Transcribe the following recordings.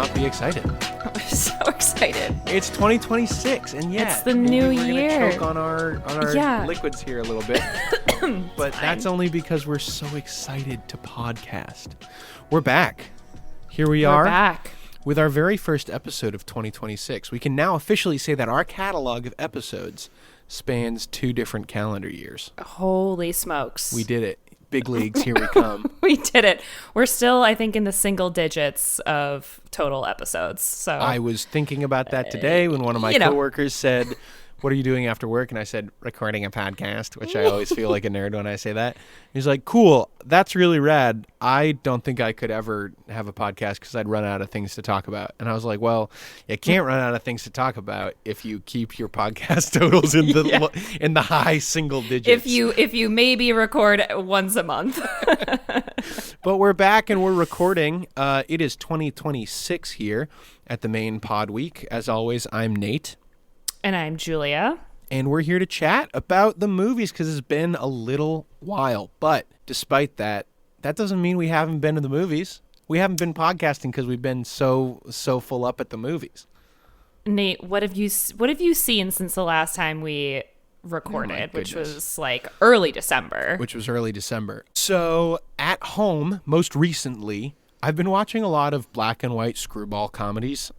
not be excited? I'm so excited. It's 2026, and it's the new year. We're gonna choke on our liquids here a little bit, but that's only because we're so excited to podcast. We're back. Here we are. We're back with our very first episode of 2026. We can now officially say that our catalog of episodes spans 2 different calendar years. Holy smokes! We did it. Big leagues, here we come. We did it. We're still, I think, in the single digits of total episodes. So I was thinking about that today when one of my coworkers said, "What are you doing after work?" And I said, "Recording a podcast," which I always feel like a nerd when I say that. He's like, "Cool, that's really rad. I don't think I could ever have a podcast because I'd run out of things to talk about." And I was like, "Well, you can't run out of things to talk about if you keep your podcast totals in the in the high single digits. If you maybe record once a month." But we're back and we're recording. It is 2026 here at the main pod week. As always, I'm Nate. And I'm Julia. And we're here to chat about the movies because it's been a little while. But despite that, that doesn't mean we haven't been to the movies. We haven't been podcasting because we've been so full up at the movies. Nate, what have you seen since the last time we recorded, which was like early December? So at home, most recently, I've been watching a lot of black and white screwball comedies.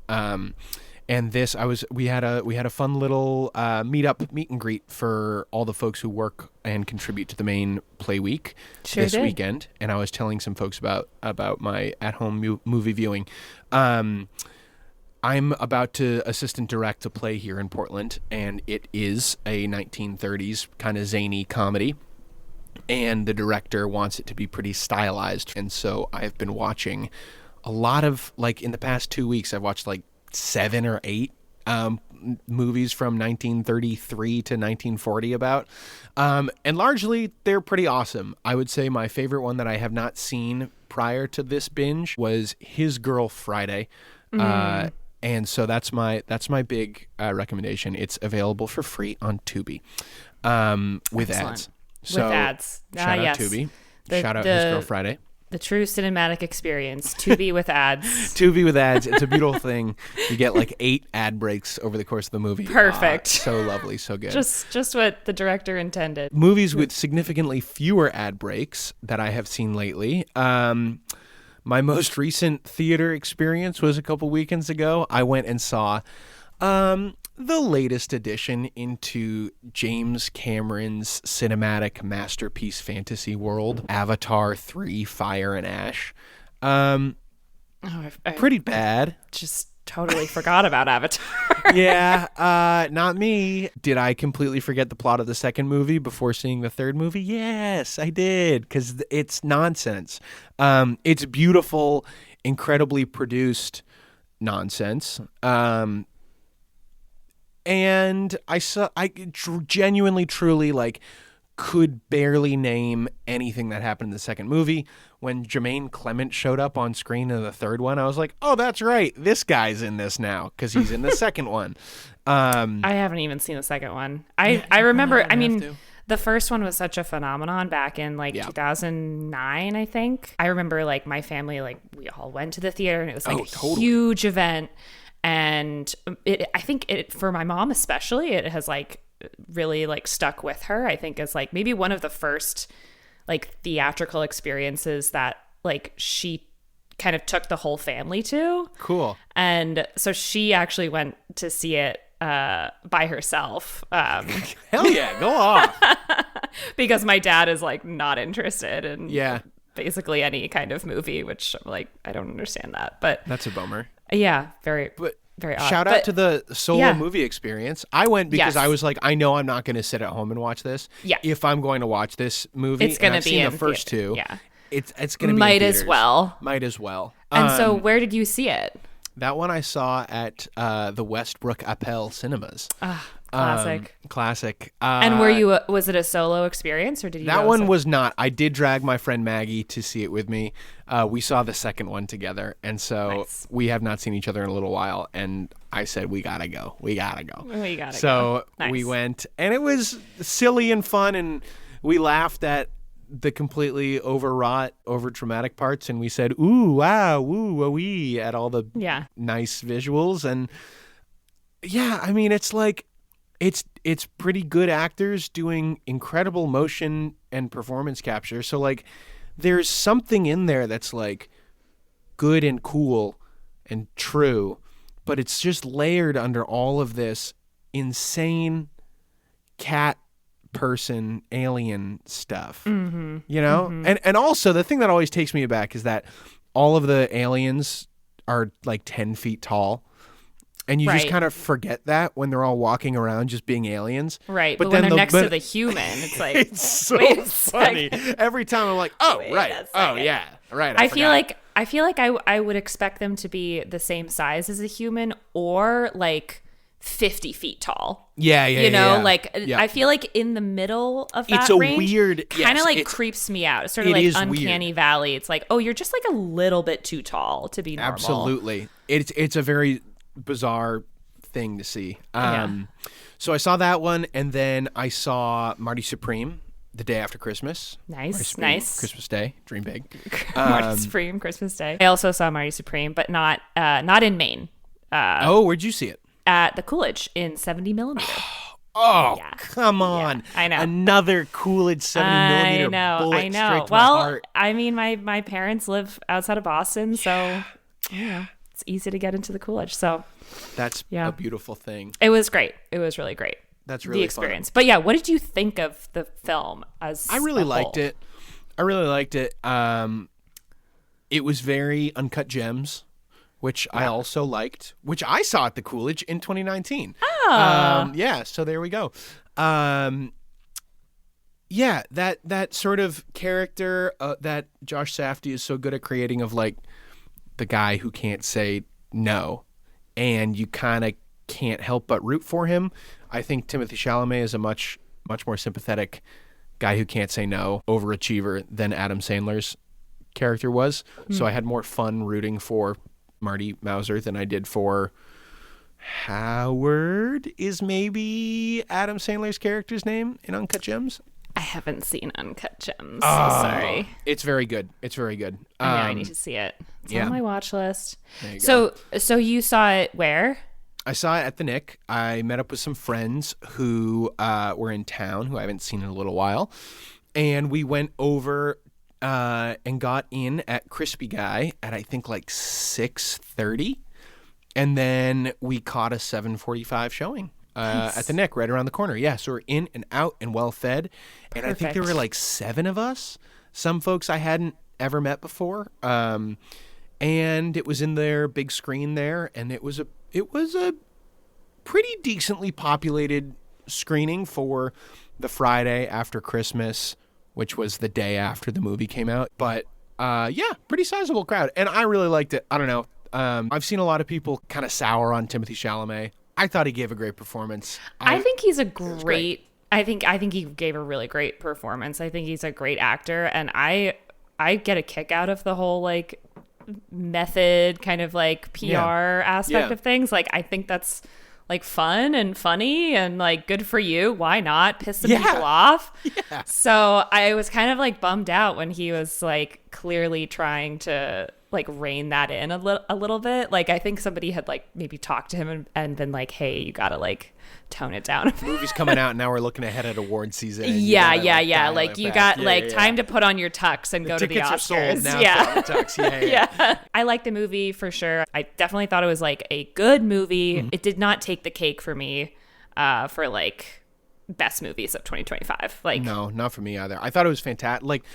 And this, we had a fun little meet and greet for all the folks who work and contribute to the main play week this weekend. And I was telling some folks about my at-home movie viewing. I'm about to assistant direct a play here in Portland, and it is a 1930s kind of zany comedy. And the director wants it to be pretty stylized. And so I've been watching a lot of, like, in the past 2 weeks, I've watched like 7 or 8 movies from 1933 to 1940 about. And largely, they're pretty awesome. I would say my favorite one that I have not seen prior to this binge was His Girl Friday. And so that's my big recommendation. It's available for free on Tubi with ads. So with ads. Shout out Tubi. Shout out His Girl Friday. The true cinematic experience. Tubi with ads. Tubi with ads. It's a beautiful thing. You get like 8 ad breaks over the course of the movie. Perfect. So lovely. So good. Just what the director intended. Movies with significantly fewer ad breaks that I have seen lately. My most recent theater experience was a couple weekends ago. I went and saw the latest addition into James Cameron's cinematic masterpiece fantasy world, Avatar 3: Fire and Ash. Pretty bad. Just totally forgot about Avatar. Yeah, not me. Did I completely forget the plot of the second movie before seeing the third movie? Yes, I did, because it's nonsense. It's beautiful, incredibly produced nonsense. And I genuinely, truly, like, could barely name anything that happened in the second movie. When Jermaine Clement showed up on screen in the third one, I was like, oh, that's right. This guy's in this now because he's in the second one. I haven't even seen the second one. I remember, the first one was such a phenomenon back in 2009, I think. I remember like my family, like we all went to the theater and it was like huge event. And I think for my mom especially, it has like really like stuck with her. I think as like maybe one of the first like theatrical experiences that like she kind of took the whole family to. Cool. And so she actually went to see it by herself. Hell yeah, go off. Because my dad is like not interested in basically any kind of movie, which I'm like, I don't understand that. But that's a bummer. Yeah, very odd. Shout out to the solo movie experience. I went because I was like, I know I'm not going to sit at home and watch this. Yeah. If I'm going to watch this movie, it's going to be in the first two. Yeah. It's going to be Might as well. And so where did you see it? That one I saw at the Westbrook Appel Cinemas. Classic. And was it a solo experience or did you That one was not. I did drag my friend Maggie to see it with me. We saw the second one together, and so we have not seen each other in a little while, and I said, we gotta go. So we went, and it was silly and fun, and we laughed at the completely overwrought, over dramatic parts, and we said, ooh, wow, woo, wee, at all the nice visuals. And yeah, I mean, it's like, it's pretty good actors doing incredible motion and performance capture. So like, there's something in there that's like good and cool and true, but it's just layered under all of this insane cat person alien stuff, you know? And also the thing that always takes me aback is that all of the aliens are like 10 feet tall. And you just kind of forget that when they're all walking around just being aliens. Right. But when they're next to the human, it's like, it's so funny. Every time I'm like, oh, right. Oh, yeah. Right. I feel like I would expect them to be the same size as a human or like 50 feet tall. Yeah. I feel like in the middle of that range, kind of creeps me out. It's sort of like uncanny weird. Valley. It's like, oh, you're just like a little bit too tall to be normal. Absolutely. It's a very bizarre thing to see. So I saw that one, and then I saw Marty Supreme the day after Christmas. Nice. Christmas Day, dream big. Marty Supreme, Christmas Day. I also saw Marty Supreme, but not in Maine. Where'd you see it? At the Coolidge in 70 millimeter. Oh, come on. Yeah, I know. Another Coolidge 70 millimeter bullet straight to my heart. I mean, my parents live outside of Boston, so it's easy to get into the Coolidge. So that's a beautiful thing. It was great. It was really great. That's really the experience. fun. But yeah, what did you think of the film as I really a liked whole? it. I really liked it. It was very Uncut Gems, which I also liked, which I saw at the Coolidge in 2019. Oh. So there we go. That sort of character that Josh Safdie is so good at creating, of like the guy who can't say no, and you kind of can't help but root for him. I think Timothée Chalamet is a much more sympathetic guy who can't say no, overachiever, than Adam Sandler's character was. So I had more fun rooting for Marty Mauser than I did for Howard, is maybe Adam Sandler's character's name in Uncut Gems. I haven't seen Uncut Gems. Sorry. It's very good. I need to see it. It's on my watch list. There you go. So you saw it where? I saw it at the Nick. I met up with some friends who were in town, who I haven't seen in a little while. And we went over and got in at Crispy Guy at, I think, like 6:30. And then we caught a 7:45 showing at the Nick right around the corner. Yeah, so we're in and out and well fed. And I think there were like 7 of us. Some folks I hadn't ever met before. And it was in their big screen there. And it was a pretty decently populated screening for the Friday after Christmas, which was the day after the movie came out. But pretty sizable crowd. And I really liked it. I don't know. I've seen a lot of people kind of sour on Timothée Chalamet. I thought he gave a great performance. I think he's a great. I think he gave a really great performance. I think he's a great actor, and I get a kick out of the whole like method kind of like PR aspect of things. Like I think that's like fun and funny and like good for you. Why not piss some people off? Yeah. So I was kind of like bummed out when he was like clearly trying to like rein that in a little bit. Like I think somebody had like maybe talked to him and been like, hey, you gotta like tone it down. The movie's coming out and now we're looking ahead at award season. Yeah. Like you got time to put on your tux and go to the Oscars. Are sold now. Yeah. For the tux. Yeah. I like the movie for sure. I definitely thought it was like a good movie. Mm-hmm. It did not take the cake for me for like best movies of 2025. Like no, not for me either. I thought it was fantastic. Like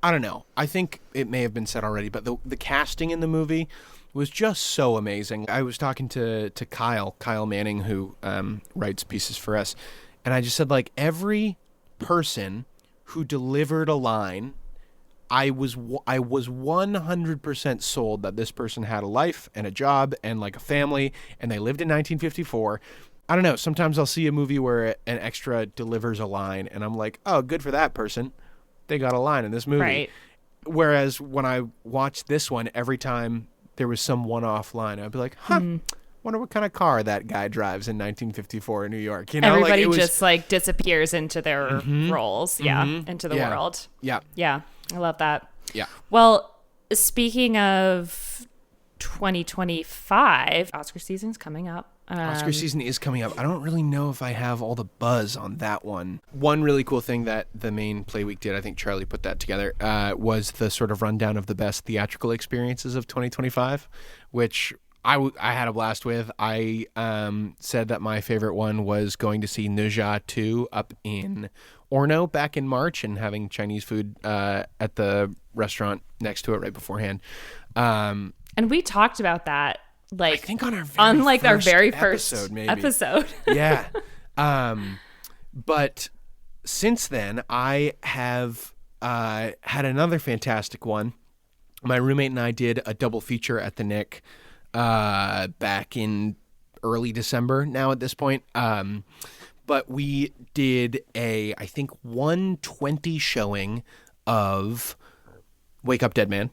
I don't know. I think it may have been said already, but the casting in the movie was just so amazing. I was talking to Kyle Manning, who writes pieces for us, and I just said, like, every person who delivered a line, I was 100% sold that this person had a life and a job and like a family, and they lived in 1954. I don't know. Sometimes I'll see a movie where an extra delivers a line, and I'm like, oh, good for that person. They got a line in this movie. Right. Whereas when I watched this one, every time there was some one-off line, I'd be like, wonder what kind of car that guy drives in 1954 in New York. You know, everybody just like disappears into their roles. Yeah. Into the world. Yeah. Yeah. I love that. Yeah. Well, speaking of 2025, Oscar season's coming up. Oscar season is coming up. I don't really know if I have all the buzz on that one. One really cool thing that the main Play Week did, I think Charlie put that together, was the sort of rundown of the best theatrical experiences of 2025, which I had a blast with. I said that my favorite one was going to see Ne Zha 2 up in Orno back in March and having Chinese food at the restaurant next to it right beforehand. And we talked about that. Like, I think on our very first first episode. Yeah. But since then, I have had another fantastic one. My roommate and I did a double feature at the Nick back in early December now at this point. But we did I think 1:20 showing of Wake Up Dead Man.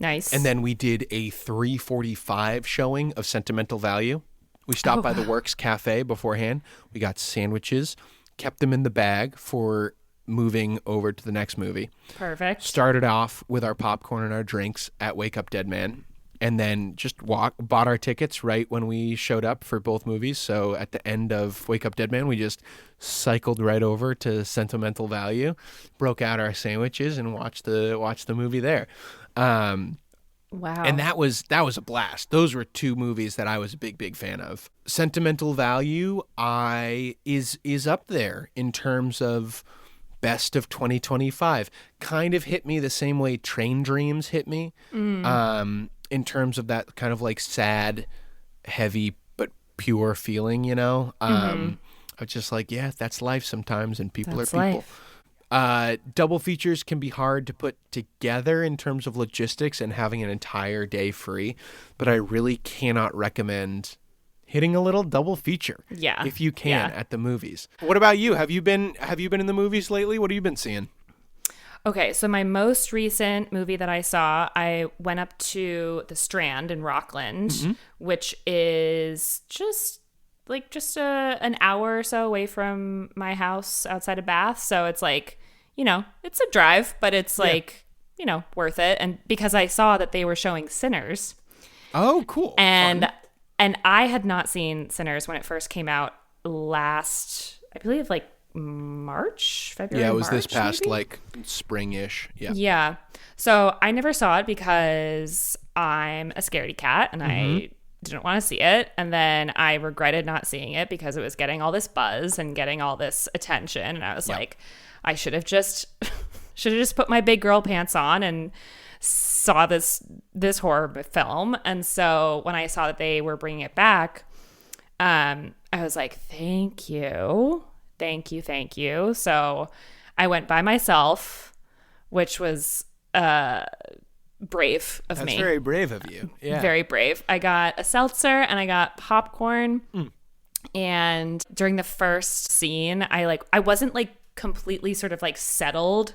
Nice. And then we did a 3:45 showing of Sentimental Value. We stopped by the Works Cafe beforehand. We got sandwiches, kept them in the bag for moving over to the next movie. Perfect. Started off with our popcorn and our drinks at Wake Up Dead Man, and then just bought our tickets right when we showed up for both movies. So at the end of Wake Up Dead Man, we just cycled right over to Sentimental Value, broke out our sandwiches, and watched the movie there. Wow. And that was a blast. Those were two movies that I was a big fan of. Sentimental Value is up there in terms of best of 2025. Kind of hit me the same way Train Dreams hit me. In terms of that kind of like sad, heavy but pure feeling, you know. I was just like, yeah, that's life sometimes, and people are people. Life. Double features can be hard to put together in terms of logistics and having an entire day free, but I really cannot recommend hitting a little double feature. Yeah. If you can at the movies. What about you? Have you been in the movies lately? What have you been seeing? Okay, so my most recent movie that I saw, I went up to the Strand in Rockland, which is just an hour or so away from my house outside of Bath. So it's like, you know, it's a drive, but it's like, you know, worth it. And because I saw that they were showing Sinners. Oh, cool. And I had not seen Sinners when it first came out last, I believe, like February. Yeah, it was March, this past maybe? like spring-ish. Yeah. Yeah. So I never saw it because I'm a scaredy cat and I didn't want to see it. And then I regretted not seeing it because it was getting all this buzz and getting all this attention. And I was like, I should have just put my big girl pants on and saw this horror film. And so when I saw that they were bringing it back, I was like, thank you. So I went by myself, which was brave of me. That's very brave of you. Yeah. Very brave. I got a seltzer and I got popcorn. And during the first scene, I wasn't like completely sort of like settled,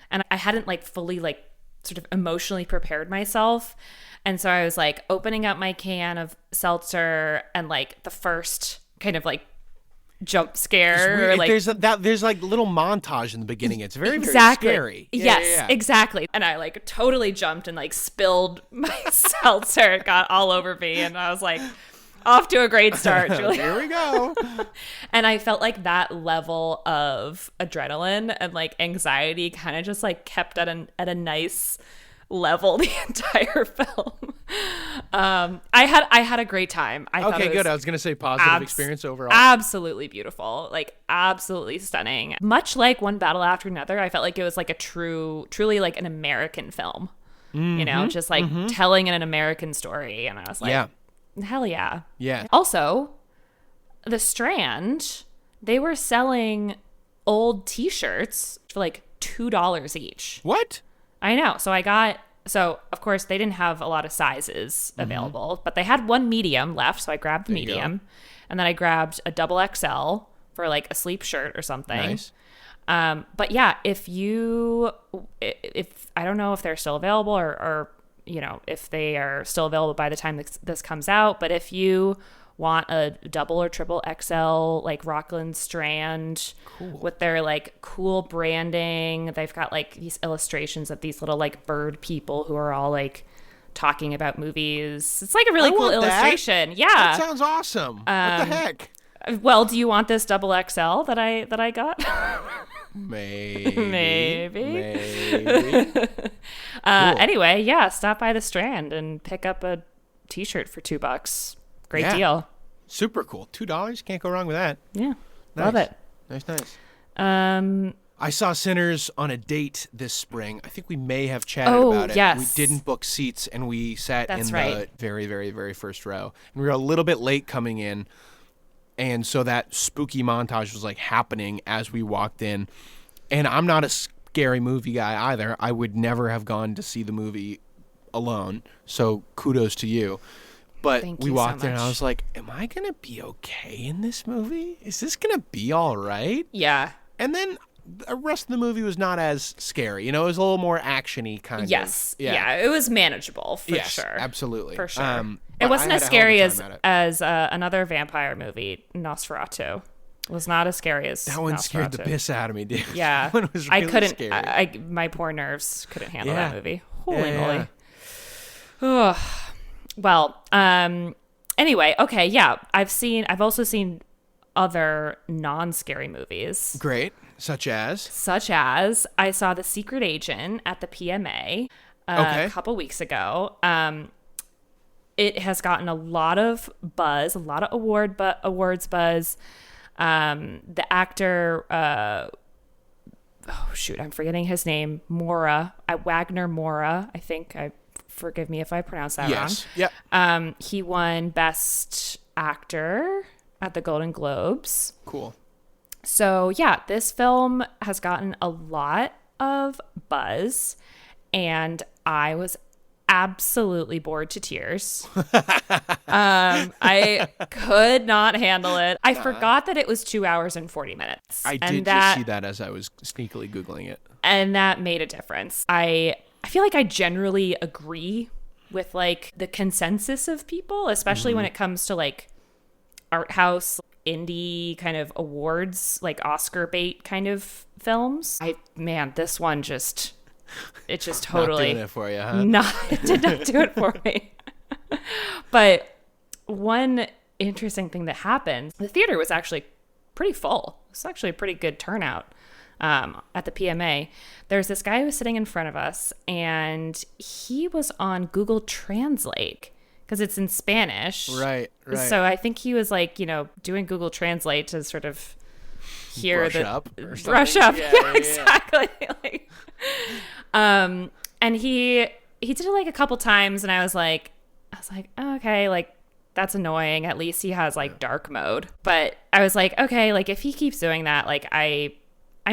and I hadn't like fully like sort of emotionally prepared myself. And so I was like opening up my can of seltzer, and like the first kind of like jump scare, or like there's like little montage in the beginning. It's very exactly. very scary. Yes, exactly. And I like totally jumped and like spilled my seltzer. It got all over me, and I was like, off to a great start, Julie. Here we go. And I felt like that level of adrenaline and like anxiety kind of just like kept at a nice level the entire film. I had a great time. Okay, good. I was gonna say positive experience overall. Absolutely beautiful, like absolutely stunning. Much like One Battle After Another, I felt like it was like a truly like an American film. You know, just like telling an American story, and I was like, hell yeah. Yeah. Also, the Strand, they were selling old T-shirts for like $2 each. What? I know. So of course they didn't have a lot of sizes available, but they had one medium left. So I grabbed the medium, and then I grabbed a double XL for like a sleep shirt or something. Nice. But yeah, if I don't know if they're still available or if they are still available by the time this comes out. But if you want a double or triple XL like Rockland strand with their like cool branding, they've got like these illustrations of these little like bird people who are all like talking about movies. It's like a really cool illustration. Yeah, that sounds awesome. What the heck? Well, do you want this double XL that I got? Maybe. Anyway, yeah, stop by the Strand and pick up a t-shirt for $2. Great deal. Super cool. $2, can't go wrong with that. Yeah, nice. Love it. Nice. I saw Sinners on a date this spring. I think we may have chatted about it. Yes. We didn't book seats, and we sat in the very, very, very first row. And we were a little bit late coming in, and so that spooky montage was like happening as we walked in. And I'm not a scary movie guy either. I would never have gone to see the movie alone. So kudos to you. But we walked in and I was like, am I going to be okay in this movie? Is this going to be all right? Yeah. And then the rest of the movie was not as scary. It was a little more action-y kind of. Yes. Yeah, it was manageable for sure. Absolutely. For sure. It wasn't as scary as another vampire movie, Nosferatu. It was not as scary as that one Nosferatu. scared the piss out of me, dude. Yeah. That one was really I couldn't, scary. my poor nerves couldn't handle that movie. Holy moly. Ugh. Well, anyway, okay, yeah. I've also seen other non-scary movies. Great. Such as I saw The Secret Agent at the PMA a couple weeks ago. It has gotten a lot of buzz, a lot of awards buzz. The actor, I'm forgetting his name, Wagner Moura, I think. Forgive me if I pronounce that wrong. Yep. He won Best Actor at the Golden Globes. Cool. So, yeah, this film has gotten a lot of buzz, and I was absolutely bored to tears. I could not handle it. I forgot that it was 2 hours and 40 minutes. I did just see that as I was sneakily Googling it. And that made a difference. I feel like I generally agree with like the consensus of people, especially when it comes to like art house, indie kind of awards, like Oscar bait kind of films. This one just totally not doing it for you, huh? It did not do it for me. But one interesting thing that happened, the theater was actually pretty full. It's actually a pretty good turnout. At the PMA, there's this guy who was sitting in front of us, and he was on Google Translate because it's in Spanish. Right. So I think he was like, doing Google Translate to sort of hear brush up. Yeah, exactly. Like, and he did it like a couple times, and I was like, oh, okay, like that's annoying. At least he has like dark mode. But I was like, okay, like if he keeps doing that, like I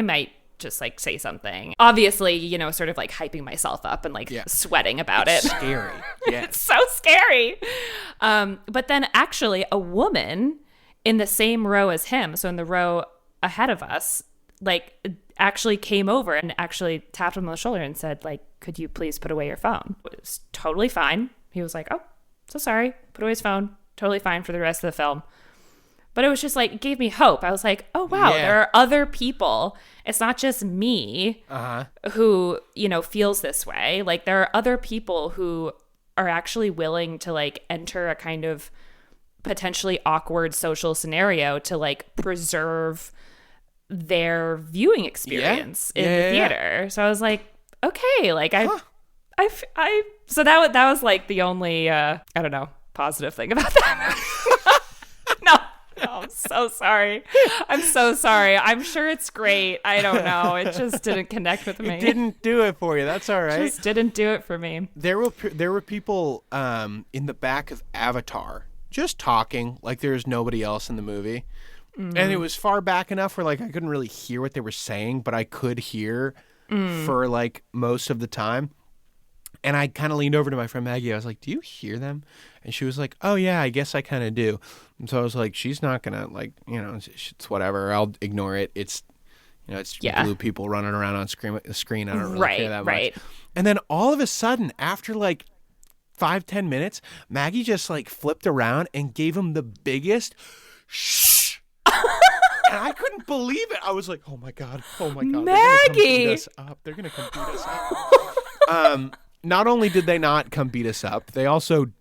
might just like say something. Obviously, sort of like hyping myself up and like sweating about it. Scary. Yeah. It's so scary. But then actually a woman in the same row as him, so in the row ahead of us, like actually came over and actually tapped him on the shoulder and said, like, could you please put away your phone? It was totally fine. He was like, oh, so sorry. Put away his phone. Totally fine for the rest of the film. But it was just like, it gave me hope. I was like, oh, wow, there are other people. It's not just me who, feels this way. Like there are other people who are actually willing to like enter a kind of potentially awkward social scenario to like preserve their viewing experience in the theater. So I was like, okay, like so that was like the only, I don't know, positive thing about that. No, I'm so sorry. I'm sure it's great. I don't know. It just didn't connect with me. It didn't do it for you. That's all right. Just didn't do it for me. There were people in the back of Avatar just talking like there's nobody else in the movie. Mm-hmm. And it was far back enough where like I couldn't really hear what they were saying, but I could hear for like most of the time. And I kind of leaned over to my friend Maggie. I was like, do you hear them? And she was like, oh, yeah, I guess I kind of do. And so I was like, she's not going to, like, it's whatever. I'll ignore it. It's blue people running around on screen. I don't really care that much. And then all of a sudden, after, like, 5-10 minutes, Maggie just like flipped around and gave him the biggest shh. And I couldn't believe it. I was like, oh my God. Maggie! They're going to come beat us up. Not only did they not come beat us up, they also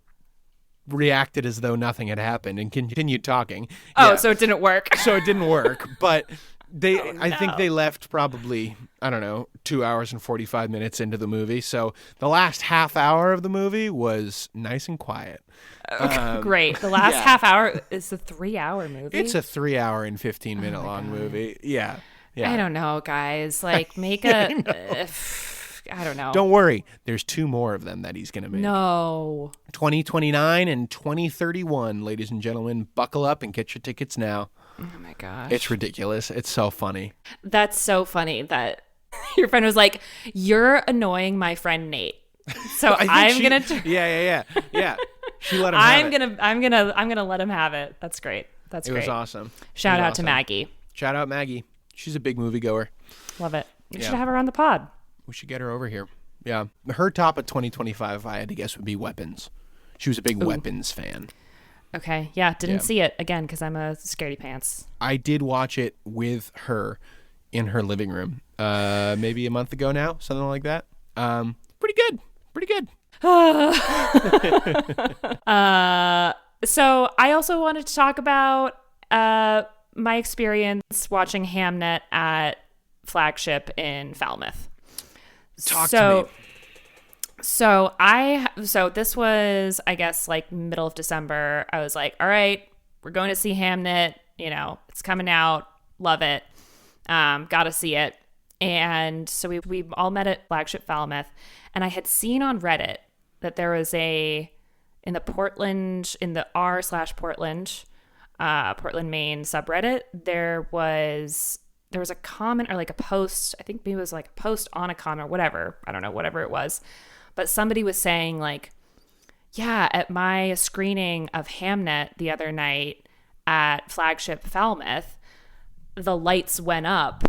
reacted as though nothing had happened and continued talking. Oh, so it didn't work. But I think they left probably, I don't know, 2 hours and 45 minutes into the movie. So the last half hour of the movie was nice and quiet. Great. The last half hour is a 3-hour movie. It's a 3 hour and 15-minute long movie. Yeah. I don't know, guys. Like, make a... I don't know. Don't worry. There's 2 more of them that he's going to make. No. 2029 and 2031, ladies and gentlemen. Buckle up and get your tickets now. Oh, my gosh. It's ridiculous. It's so funny. That's so funny that your friend was like, you're annoying my friend Nate. So I'm going to... Yeah. She let him have it. I'm gonna let him have it. That's great. It was awesome. Shout out to Maggie. Shout out Maggie. She's a big moviegoer. Love it. You should have her on the pod. We should get her over here. Yeah. Her top of 2025, if I had to guess, would be Weapons. She was a big Weapons fan. Okay. Yeah. Didn't see it again because I'm a scaredy pants. I did watch it with her in her living room maybe a month ago now, something like that. Pretty good. So I also wanted to talk about my experience watching Hamnet at Flagship in Falmouth. Talk to me. So this was, I guess, like middle of December. I was like, all right, we're going to see Hamnet. You know, it's coming out. Love it. Gotta see it. And so we all met at Flagship Falmouth. And I had seen on Reddit that there was in the r/Portland, Portland, Maine subreddit, there was a comment or like a post. I think maybe it was like a post on a comment or whatever. I don't know, whatever it was. But somebody was saying like, yeah, at my screening of Hamnet the other night at Flagship Falmouth, the lights went up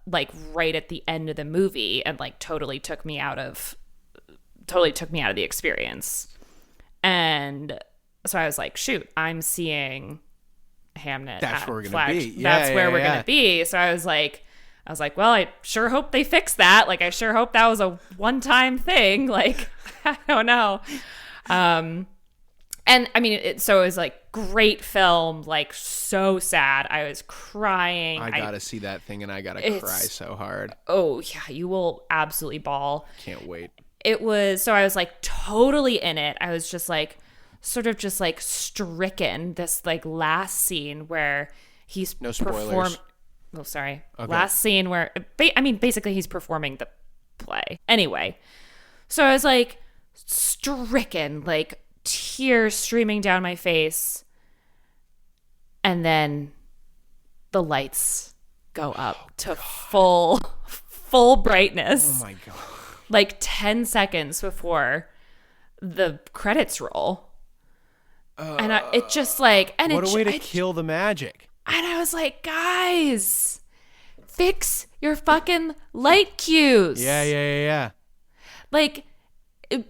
like right at the end of the movie and like totally took me out of the experience. And so I was like, shoot, I'm seeing Hamnet. That's where we're going to be. That's where we're going to be. So I was like, well, I sure hope they fix that. Like, I sure hope that was a one-time thing. Like, I don't know. And I mean, it was like great film, like so sad. I was crying. I gotta see that thing and I gotta cry so hard. Oh yeah, you will absolutely bawl. Can't wait. So I was like totally in it. I was just like, sort of just like stricken. This like last scene where he's no spoilers. Oh, sorry. Okay. Last scene where, basically he's performing the play. Anyway, so I was like stricken, like tears streaming down my face. And then the lights go up to full brightness. Oh my God. Like 10 seconds before the credits roll. And it just like... and what a way to kill the magic. And I was like, guys, fix your fucking light cues. Yeah. Like,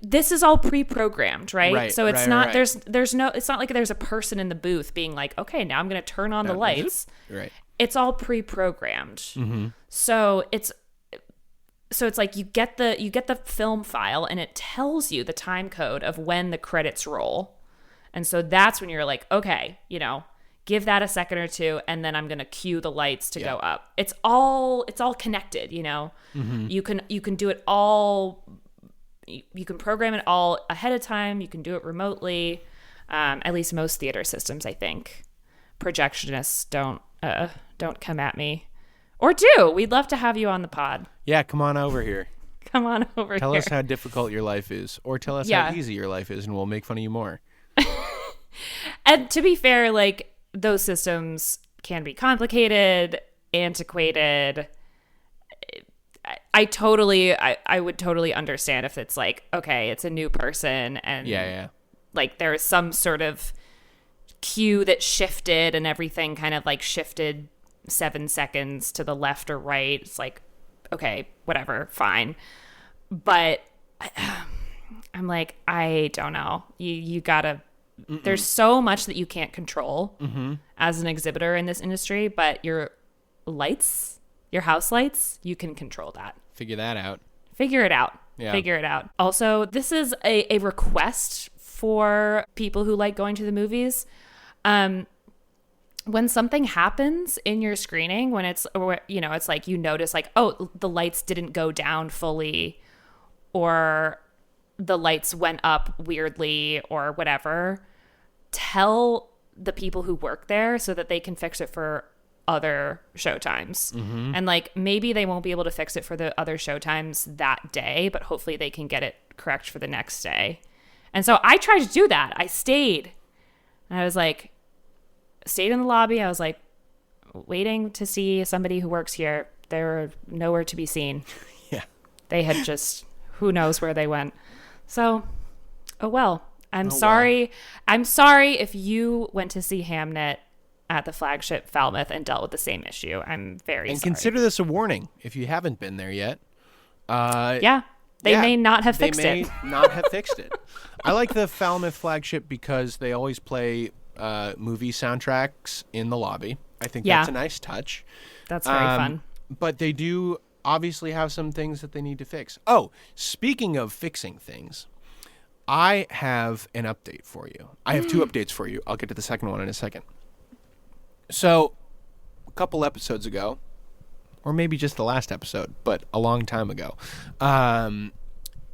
this is all pre-programmed, right? So it's not, right. there's no, it's not like there's a person in the booth being like, okay, now I'm going to turn on the lights. Right. It's all pre-programmed. Mm-hmm. So it's like you get the film file and it tells you the time code of when the credits roll. And so that's when you're like, okay, give that a second or two, and then I'm gonna cue the lights to go up. It's all connected, Mm-hmm. You can do it all. You can program it all ahead of time. You can do it remotely. At least most theater systems, I think. Projectionists don't come at me, or do. We'd love to have you on the pod. Yeah, come on over here. Come on over here. Tell us how difficult your life is, or tell us how easy your life is, and we'll make fun of you more. And to be fair, like, those systems can be complicated, antiquated. I would totally understand if it's like, okay, it's a new person and like there is some sort of cue that shifted and everything kind of like shifted 7 seconds to the left or right. It's like, okay, whatever, fine. But I'm like, I don't know. You gotta. There's so much that you can't control as an exhibitor in this industry, but your lights, your house lights, you can control that. Figure that out. Figure it out. Yeah. Figure it out. Also, this is a request for people who like going to the movies. When something happens in your screening, when it's, it's like you notice like, oh, the lights didn't go down fully, or the lights went up weirdly or whatever, tell the people who work there so that they can fix it for other showtimes. And like maybe they won't be able to fix it for the other showtimes that day, but hopefully they can get it correct for the next day. And so I tried to do that. I stayed. And I was like, stayed in the lobby. I was like waiting to see somebody who works here. They were nowhere to be seen. Yeah. They had just, who knows where they went. So, oh well. I'm sorry. Well. I'm sorry if you went to see Hamnet at the flagship Falmouth and dealt with the same issue. I'm very sorry. And consider this a warning if you haven't been there yet. They may not have fixed it. They may not have fixed it. I like the Falmouth flagship because they always play movie soundtracks in the lobby. I think that's a nice touch. That's very fun. But they do obviously have some things that they need to fix. Oh, speaking of fixing things, I have an update for you. I have two updates for you. I'll get to the second one in a second. So, a couple episodes ago, or maybe just the last episode, but a long time ago,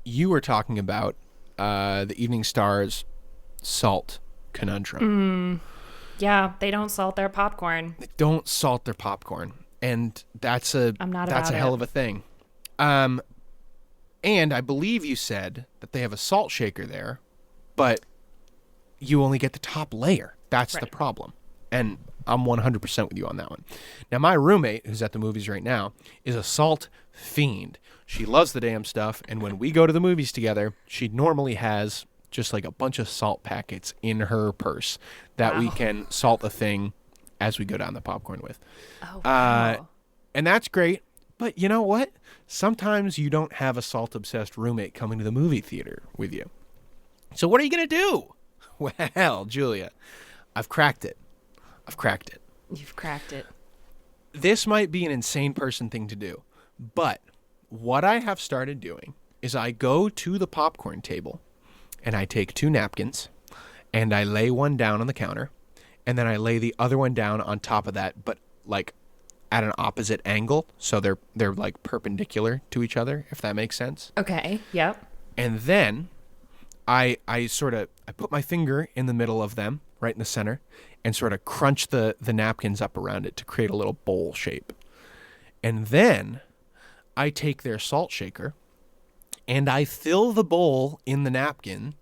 you were talking about the Evening Star's salt conundrum. Yeah, they don't salt their popcorn. They don't salt their popcorn, and that's a hell of a thing. And I believe you said that they have a salt shaker there, but you only get the top layer. That's the problem. And I'm 100% with you on that one. Now, my roommate, who's at the movies right now, is a salt fiend. She loves the damn stuff, and when we go to the movies together, she normally has just like a bunch of salt packets in her purse that we can salt a thing as we go down the popcorn with. Oh, wow. And that's great. But you know what? Sometimes you don't have a salt-obsessed roommate coming to the movie theater with you. So what are you going to do? Well, Julia, I've cracked it. You've cracked it. This might be an insane person thing to do, but what I have started doing is I go to the popcorn table and I take 2 napkins and I lay one down on the counter and then I lay the other one down on top of that, but like at an opposite angle, so they're like perpendicular to each other, if that makes sense. Okay. Yep. And then I put my finger in the middle of them, right in the center, and sort of crunch the napkins up around it to create a little bowl shape. And then I take their salt shaker and I fill the bowl in the napkin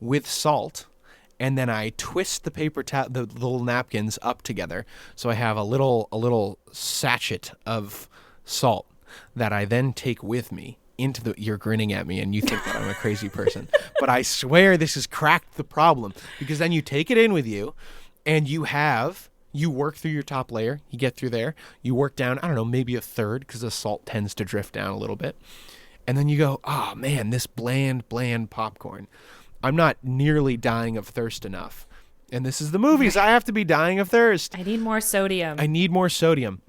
with salt. And then I twist the the little napkins up together, so I have a little sachet of salt that I then take with me into the. You're grinning at me, and you think that I'm a crazy person, but I swear this has cracked the problem, because then you take it in with you, and you work through your top layer, you get through there, you work down, I don't know, maybe a third, because the salt tends to drift down a little bit, and then you go, oh man, this bland popcorn. I'm not nearly dying of thirst enough. And this is the movies. I have to be dying of thirst. I need more sodium.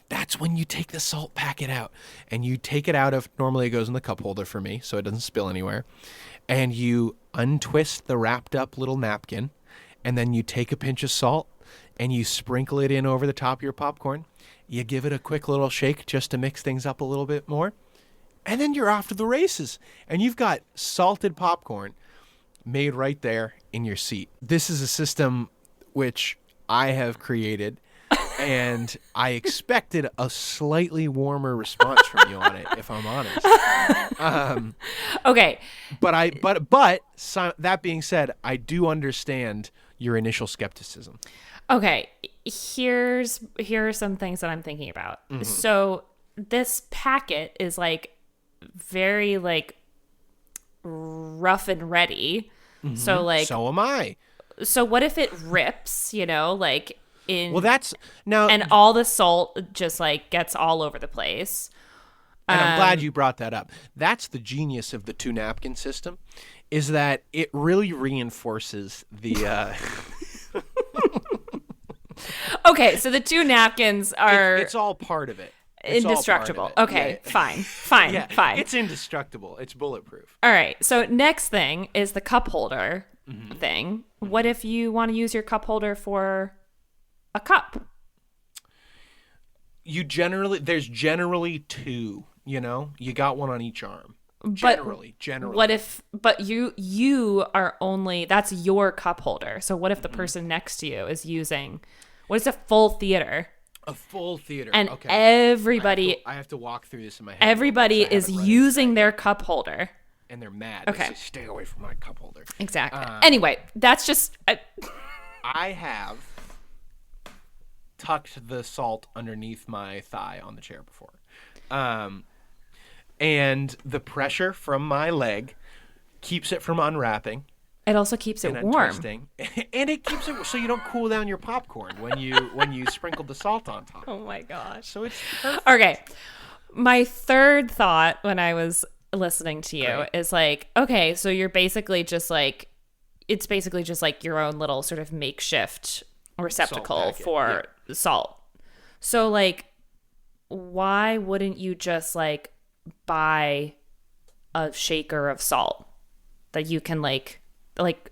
That's when you take the salt packet out. And you take it out of, normally it goes in the cup holder for me, so it doesn't spill anywhere. And you untwist the wrapped up little napkin. And then you take a pinch of salt and you sprinkle it in over the top of your popcorn. You give it a quick little shake just to mix things up a little bit more. And then you're off to the races. And you've got salted popcorn made right there in your seat. This is a system which I have created, and I expected a slightly warmer response from you on it, if I'm honest. Okay. But that being said, I do understand your initial skepticism. Okay. Here are some things that I'm thinking about. Mm-hmm. So this packet is like very like rough and ready. Mm-hmm. So like, so am I. So what if it rips, like in, well, that's now, and all the salt just like gets all over the place. And I'm glad you brought that up. That's the genius of the 2 napkin system, is that it really reinforces the. Okay, so the 2 napkins are. It's all part of it. Indestructible. Okay, fine. Fine. It's indestructible. It's bulletproof. All right. So next thing is the cup holder thing. What if you want to use your cup holder for a cup? There's generally 2, you got one on each arm. Generally. But you are only, that's your cup holder. So what if the person next to you is using, what is a full theater? A full theater. And okay. everybody, I have to walk through this in my head. Everybody is using their cup holder. And they're mad. Okay. They say, stay away from my cup holder. Exactly. Anyway, that's just. I have tucked the salt underneath my thigh on the chair before. And the pressure from my leg keeps it from unwrapping. It also keeps it warm. And it keeps it so you don't cool down your popcorn when you sprinkle the salt on top. Oh my gosh. So it's perfect. Okay. My third thought when I was listening to you is like, okay, so you're basically just like, it's basically just like your own little sort of makeshift receptacle for salt. So like, why wouldn't you just like buy a shaker of salt that you can like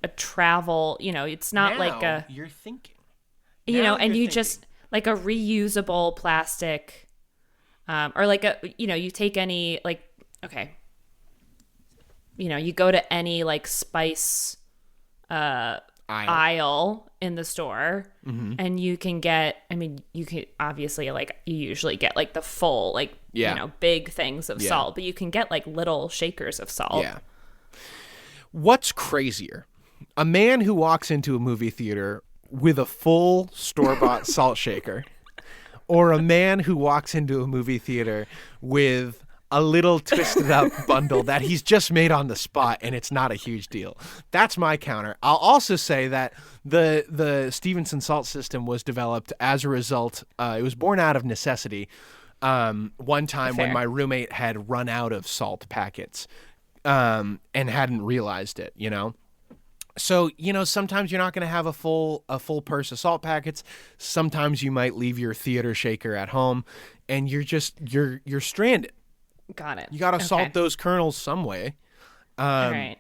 a travel, it's not now like a, you're thinking, and you just like a reusable plastic, or like you take any like, okay, you go to any like spice aisle in the store, and you can get, you can obviously like, you usually get like the full like big things of salt, but you can get like little shakers of salt. Yeah. What's crazier? A man who walks into a movie theater with a full store-bought salt shaker, or a man who walks into a movie theater with a little twisted up bundle that he's just made on the spot and it's not a huge deal. That's my counter. I'll also say that the Stevenson salt system was developed as a result, it was born out of necessity. One time when my roommate had run out of salt packets and hadn't realized it, So, sometimes you're not going to have a full purse of salt packets. Sometimes you might leave your theater shaker at home and you're stranded. Got it. You got to salt those kernels some way. All right.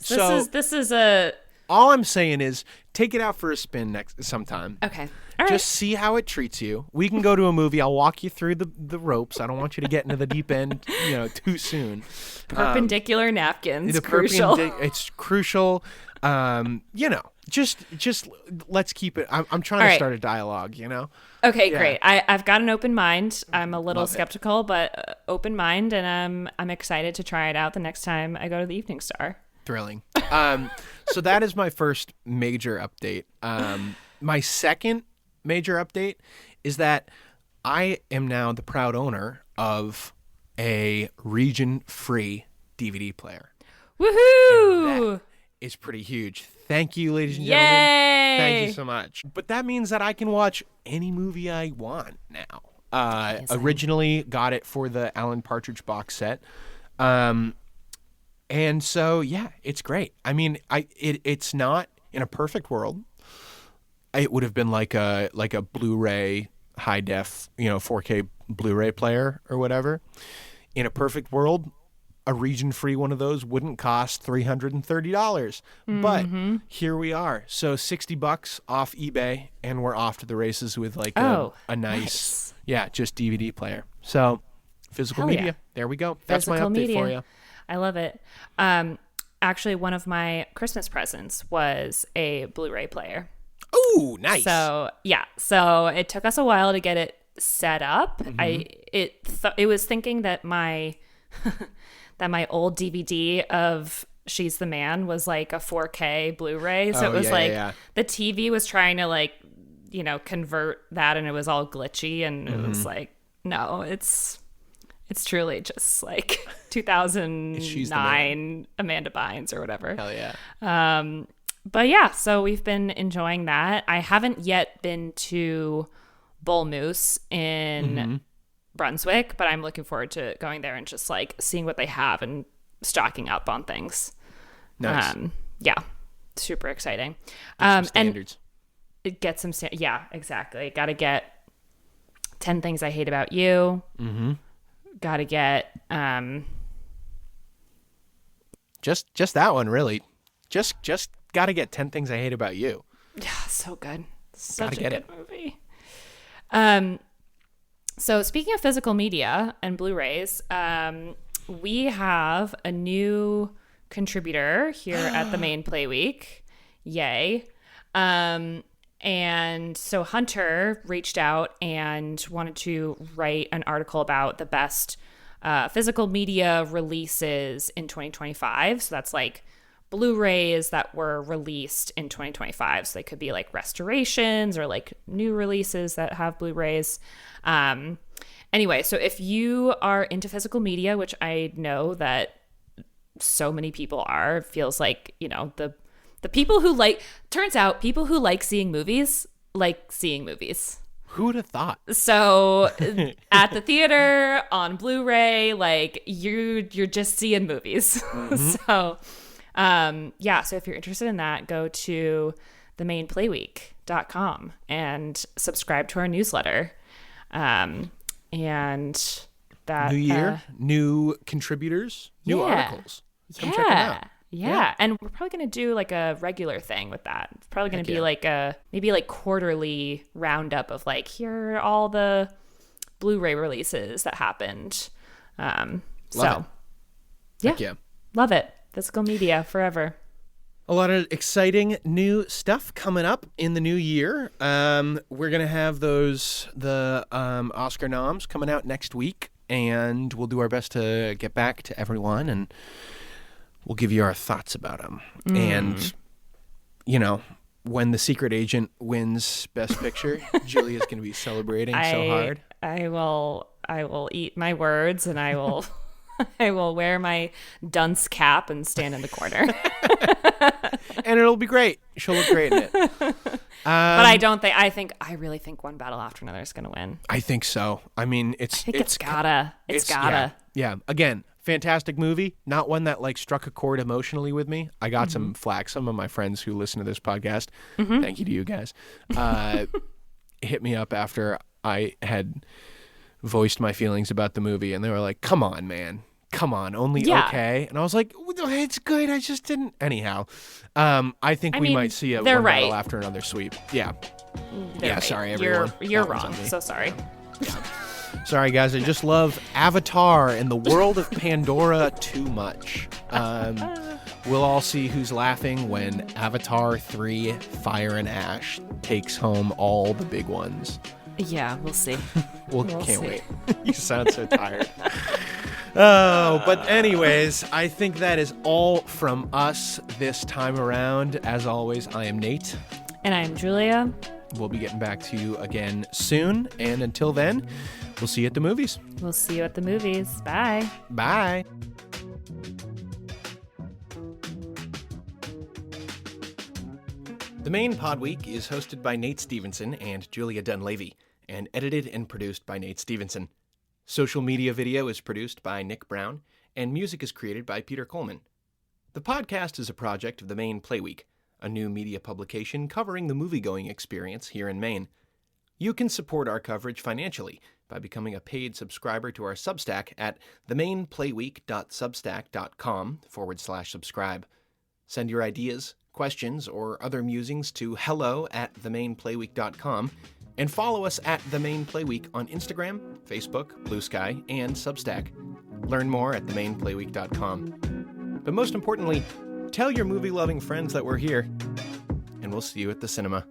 So this is a. All I'm saying is take it out for a spin sometime. Okay. All right. Just see how it treats you. We can go to a movie. I'll walk you through the ropes. I don't want you to get into the deep end, too soon. Perpendicular napkins. Crucial. It's crucial. Just let's keep it. I'm trying to start a dialogue, Okay, great. I've got an open mind. I'm a little skeptical, but open mind, and I'm excited to try it out the next time I go to the Evening Star. Thrilling. So that is my first major update. My second major update is that I am now the proud owner of a region-free DVD player. Woohoo! Is pretty huge. Thank you, ladies and gentlemen. Yay! Thank you so much. But that means that I can watch any movie I want now. Originally got it for the Alan Partridge box set. And so, it's great. It's not in a perfect world. It would have been like a Blu-ray high def, 4K Blu-ray player or whatever. In a perfect world, a region-free one of those wouldn't cost $330. But here we are. So $60 off eBay, and we're off to the races with like a nice, just DVD player. So physical media. There we go. That's my update for you. I love it. Actually, one of my Christmas presents was a Blu-ray player. Ooh, nice. So it took us a while to get it set up. It was thinking that my that my old DVD of She's the Man was like a 4K Blu-ray. So it was the TV was trying to convert that, and it was all glitchy, and it was like, no, it's truly just like 2009 Amanda Bynes or whatever. Hell yeah. But so we've been enjoying that. I haven't yet been to Bull Moose in Brunswick, but I'm looking forward to going there and just like seeing what they have and stocking up on things. Nice. Yeah, super exciting. Standards. And get some yeah, exactly. Got to get 10 Things I Hate About You. Mm-hmm. Got to get just that one, really. Just got to get 10 Things I Hate About You. Yeah, so good. Such a good movie. So speaking of physical media and Blu-rays, we have a new contributor here at the Main Play Week. Yay. And so Hunter reached out and wanted to write an article about the best physical media releases in 2025. So that's like Blu-rays that were released in 2025. So they could be like restorations or like new releases that have Blu-rays. Anyway, so if you are into physical media, which I know that so many people are, it feels like, you know, the people who turns out people who like seeing movies like seeing movies. Who would have thought? So at the theater, on Blu-ray, like you're just seeing movies. Mm-hmm. So so if you're interested in that, go to themainplayweek.com and subscribe to our newsletter. And that new year, new contributors, new articles. Come check them out. Yeah. And we're probably going to do like a regular thing with that. It's probably going to be like a maybe like quarterly roundup of like, here are all the Blu-ray releases that happened. Love it. Love it. Physical media forever. A lot of exciting new stuff coming up in the new year. We're going to have the Oscar noms coming out next week, and we'll do our best to get back to everyone, and we'll give you our thoughts about them. And, you know, when The Secret Agent wins Best Picture, Julia's going to be celebrating so hard. I will eat my words, and I will I will wear my dunce cap and stand in the corner. And it'll be great. She'll look great in it. But I really think One Battle After Another is going to win. I think so. I mean, it's gotta. Yeah. Again, fantastic movie. Not one that like struck a chord emotionally with me. I got some flack. Some of my friends who listen to this podcast, thank you to you guys, hit me up after I had voiced my feelings about the movie, and they were like, "Come on, man. Come on, only okay." And I was like, "It's good. I just didn't." Anyhow, I think we might see a One Battle After Another sweep. Yeah. Right. Sorry, everyone. You're wrong. So sorry. Yeah. Sorry, guys. I just love Avatar and the world of Pandora too much. We'll all see who's laughing when Avatar 3 Fire and Ash takes home all the big ones. Yeah, we'll see. We'll can't wait. You sound so tired. Oh, but anyways, I think that is all from us this time around. As always, I am Nate. And I'm Julia. We'll be getting back to you again soon. And until then, we'll see you at the movies. We'll see you at the movies. Bye. Bye. The Main Pod Week is hosted by Nate Stevenson and Julia Dunleavy, and edited and produced by Nate Stevenson. Social media video is produced by Nick Brown, and music is created by Peter Coleman. The podcast is a project of the Maine Play Week, a new media publication covering the moviegoing experience here in Maine. You can support our coverage financially by becoming a paid subscriber to our Substack at themainplayweek.substack.com/subscribe. Send your ideas, questions, or other musings to hello@themainplayweek.com, and follow us at The Main Play Week on Instagram, Facebook, Blue Sky, and Substack. Learn more at themainplayweek.com. But most importantly, tell your movie-loving friends that we're here, and we'll see you at the cinema.